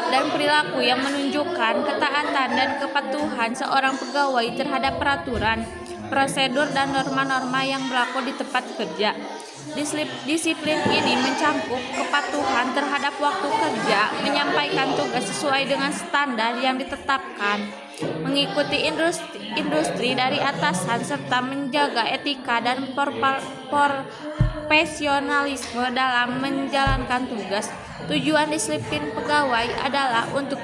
sikap dan perilaku yang menunjukkan ketaatan dan kepatuhan seorang pegawai terhadap peraturan, prosedur, dan norma-norma yang berlaku di tempat kerja. Disiplin ini mencakup kepatuhan terhadap waktu kerja, menyampaikan tugas sesuai dengan standar yang ditetapkan, mengikuti industri dari atasan, serta menjaga etika dan profesionalisme dalam menjalankan tugas. Tujuan disiplin pegawai adalah untuk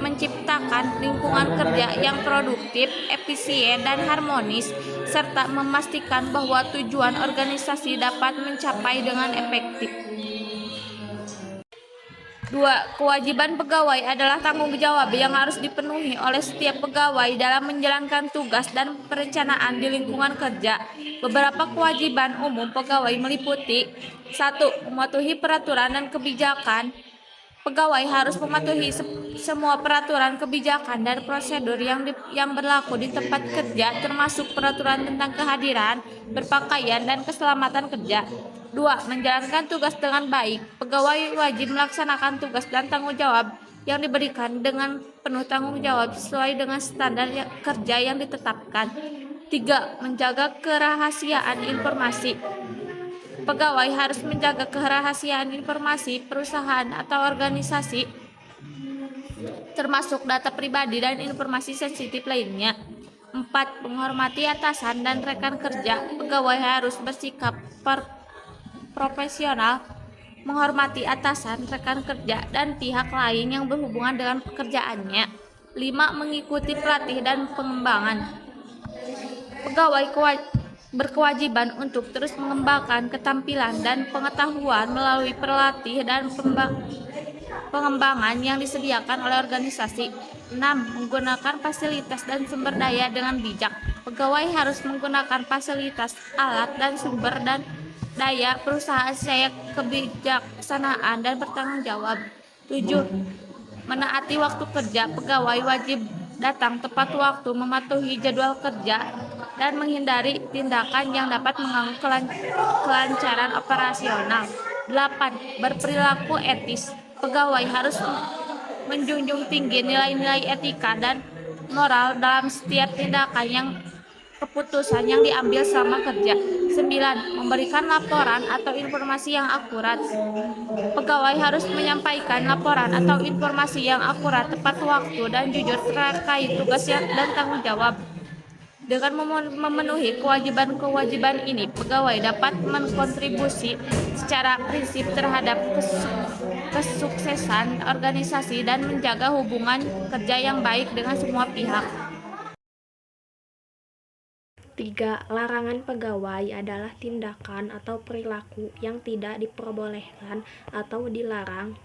menciptakan lingkungan kerja yang produktif, efisien, dan harmonis, serta memastikan bahwa tujuan organisasi dapat mencapai dengan efektif. 2. Kewajiban pegawai adalah tanggung jawab yang harus dipenuhi oleh setiap pegawai dalam menjalankan tugas dan perencanaan di lingkungan kerja. Beberapa kewajiban umum pegawai meliputi: 1. Mematuhi peraturan dan kebijakan. Pegawai harus mematuhi semua peraturan, kebijakan, dan prosedur yang berlaku di tempat kerja, termasuk peraturan tentang kehadiran, berpakaian, dan keselamatan kerja. 2. Menjalankan tugas dengan baik. Pegawai wajib melaksanakan tugas dan tanggung jawab yang diberikan dengan penuh tanggung jawab sesuai dengan standar kerja yang ditetapkan. 3. Menjaga kerahasiaan informasi. Pegawai harus menjaga kerahasiaan informasi perusahaan atau organisasi, termasuk data pribadi dan informasi sensitif lainnya. 4. Menghormati atasan dan rekan kerja. Pegawai harus bersikap profesional, menghormati atasan, rekan kerja, dan pihak lain yang berhubungan dengan pekerjaannya. 5. Mengikuti pelatih dan pengembangan. Pegawai berkewajiban untuk terus mengembangkan keterampilan dan pengetahuan melalui pelatih dan pengembangan yang disediakan oleh organisasi. 6. Menggunakan fasilitas dan sumber daya dengan bijak. Pegawai harus menggunakan fasilitas, alat, dan sumber daya perusahaan secara kebijaksanaan dan bertanggung jawab. 7. Menaati waktu kerja. Pegawai wajib datang tepat waktu, mematuhi jadwal kerja, dan menghindari tindakan yang dapat mengganggu kelancaran operasional. 8. Berperilaku etis. Pegawai harus menjunjung tinggi nilai-nilai etika dan moral dalam setiap tindakan yang keputusan yang diambil selama kerja. 9. Memberikan laporan atau informasi yang akurat. Pegawai harus menyampaikan laporan atau informasi yang akurat, tepat waktu, dan jujur terkait tugas dan tanggung jawab. Dengan memenuhi kewajiban-kewajiban ini, pegawai dapat berkontribusi secara prinsip terhadap kesuksesan organisasi dan menjaga hubungan kerja yang baik dengan semua pihak. 3. Larangan pegawai adalah tindakan atau perilaku yang tidak diperbolehkan atau dilarang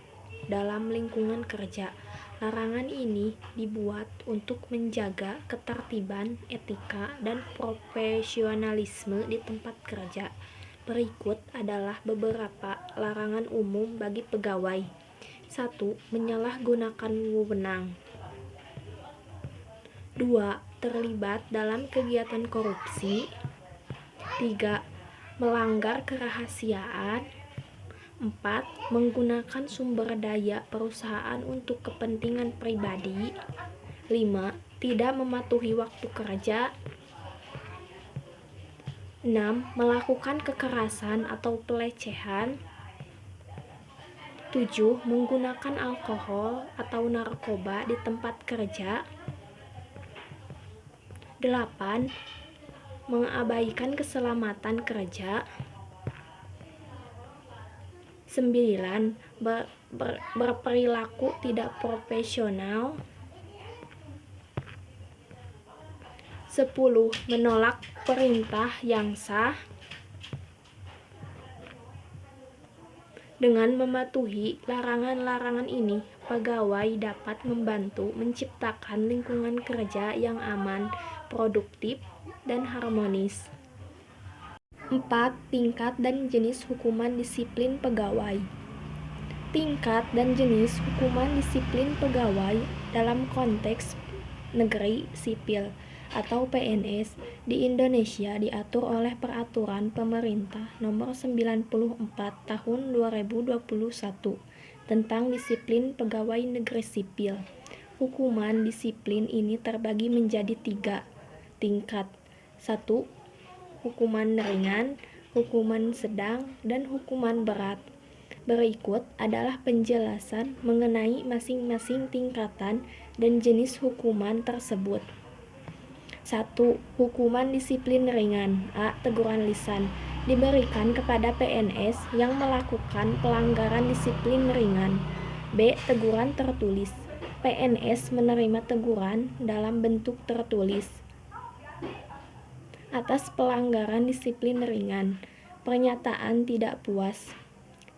dalam lingkungan kerja. Larangan ini dibuat untuk menjaga ketertiban, etika, dan profesionalisme di tempat kerja. Berikut adalah beberapa larangan umum bagi pegawai. 1. Menyalahgunakan wewenang. 2. Terlibat dalam kegiatan korupsi. 3. Melanggar kerahasiaan. 4. Menggunakan sumber daya perusahaan untuk kepentingan pribadi. 5. Tidak mematuhi waktu kerja. 6. Melakukan kekerasan atau pelecehan. 7. Menggunakan alkohol atau narkoba di tempat kerja. 8. Mengabaikan keselamatan kerja. 9. Berperilaku tidak profesional. 10. Menolak perintah yang sah. Dengan mematuhi larangan-larangan ini, pegawai dapat membantu menciptakan lingkungan kerja yang aman, produktif, dan harmonis. 4. Tingkat dan jenis hukuman disiplin pegawai. Tingkat dan jenis hukuman disiplin pegawai dalam konteks negeri sipil atau PNS di Indonesia diatur oleh Peraturan Pemerintah Nomor 94 Tahun 2021 tentang disiplin pegawai negeri sipil. Hukuman disiplin ini terbagi menjadi 3 tingkat. 1. Hukuman ringan, hukuman sedang, dan hukuman berat. Berikut adalah penjelasan mengenai masing-masing tingkatan dan jenis hukuman tersebut. 1. Hukuman disiplin ringan. A. Teguran lisan diberikan kepada PNS yang melakukan pelanggaran disiplin ringan. B. Teguran tertulis. PNS menerima teguran dalam bentuk tertulis atas pelanggaran disiplin ringan. Pernyataan tidak puas.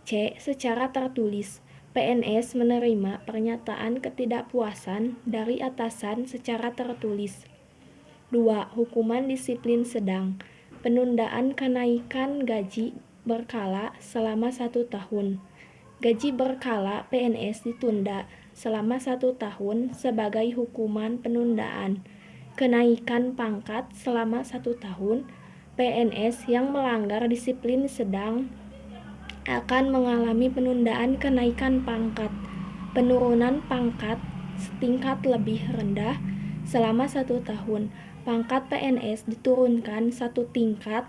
C. Secara tertulis. PNS menerima pernyataan ketidakpuasan dari atasan secara tertulis. 2. Hukuman disiplin sedang. Penundaan kenaikan gaji berkala selama 1 tahun. Gaji berkala PNS ditunda selama 1 tahun sebagai hukuman penundaan. Kenaikan pangkat selama 1 tahun. PNS yang melanggar disiplin sedang akan mengalami penundaan kenaikan pangkat, penurunan pangkat setingkat lebih rendah selama 1 tahun. Pangkat PNS diturunkan 1 tingkat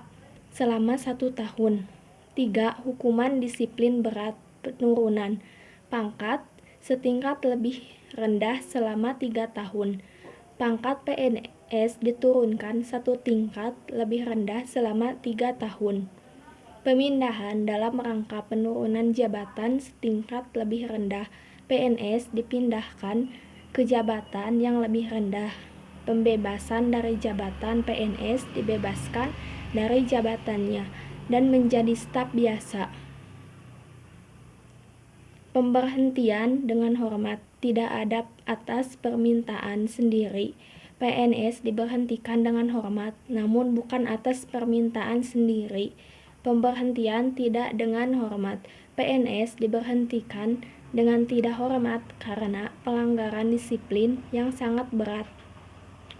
selama 1 tahun. 3. Hukuman disiplin berat, penurunan pangkat setingkat lebih rendah selama 3 tahun. Pangkat PNS diturunkan 1 tingkat lebih rendah selama 3 tahun. Pemindahan dalam rangka penurunan jabatan setingkat lebih rendah. PNS dipindahkan ke jabatan yang lebih rendah. Pembebasan dari jabatan. PNS dibebaskan dari jabatannya dan menjadi staf biasa. Pemberhentian dengan hormat. Tidak ada atas permintaan sendiri. PNS diberhentikan dengan hormat, namun bukan atas permintaan sendiri. Pemberhentian tidak dengan hormat. PNS diberhentikan dengan tidak hormat karena pelanggaran disiplin yang sangat berat.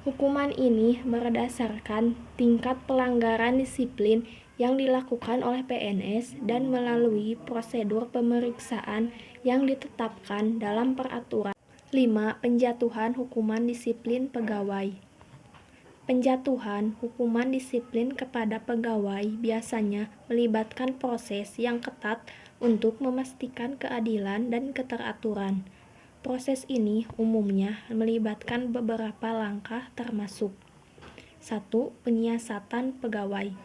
Hukuman ini berdasarkan tingkat pelanggaran disiplin yang dilakukan oleh PNS dan melalui prosedur pemeriksaan yang ditetapkan dalam peraturan. 5. Penjatuhan hukuman disiplin pegawai. Penjatuhan hukuman disiplin kepada pegawai biasanya melibatkan proses yang ketat untuk memastikan keadilan dan keteraturan. Proses ini umumnya melibatkan beberapa langkah termasuk 1. Penyiasatan pegawai.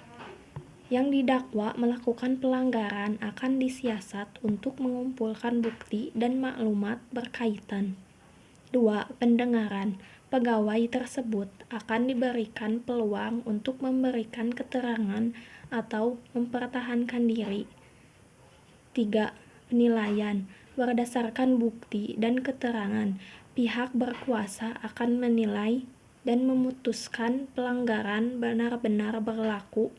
Yang didakwa melakukan pelanggaran akan disiasat untuk mengumpulkan bukti dan maklumat berkaitan. 2. Pendengaran. Pegawai tersebut akan diberikan peluang untuk memberikan keterangan atau mempertahankan diri. 3. Penilaian. Berdasarkan bukti dan keterangan, pihak berkuasa akan menilai dan memutuskan pelanggaran benar-benar berlaku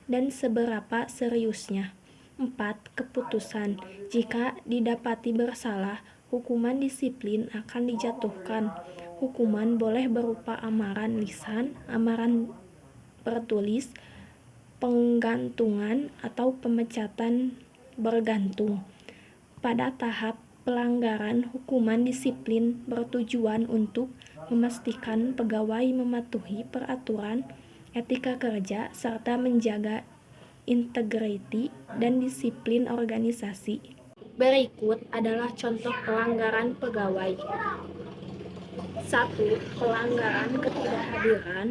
dan seberapa seriusnya. 4. Keputusan. Jika didapati bersalah, hukuman disiplin akan dijatuhkan. Hukuman boleh berupa amaran lisan, amaran tertulis, penggantungan, atau pemecatan bergantung. Pada tahap pelanggaran, hukuman disiplin bertujuan untuk memastikan pegawai mematuhi peraturan etika kerja serta menjaga integriti dan disiplin organisasi. Berikut adalah contoh pelanggaran pegawai. 1. Pelanggaran ketidakhadiran.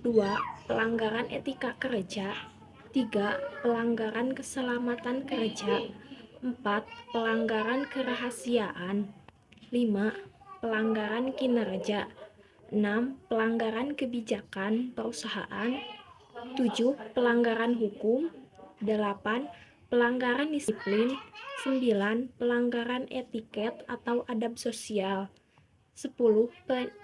2. Pelanggaran etika kerja. 3. Pelanggaran keselamatan kerja. 4. Pelanggaran kerahasiaan. 5. Pelanggaran kinerja. 6. Pelanggaran kebijakan perusahaan. 7. Pelanggaran hukum. 8. Pelanggaran disiplin. 9. Pelanggaran etiket atau adab sosial. 10.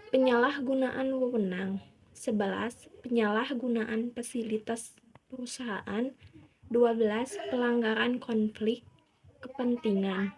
Penyalahgunaan wewenang. 11. Penyalahgunaan fasilitas perusahaan. 12. Pelanggaran konflik kepentingan.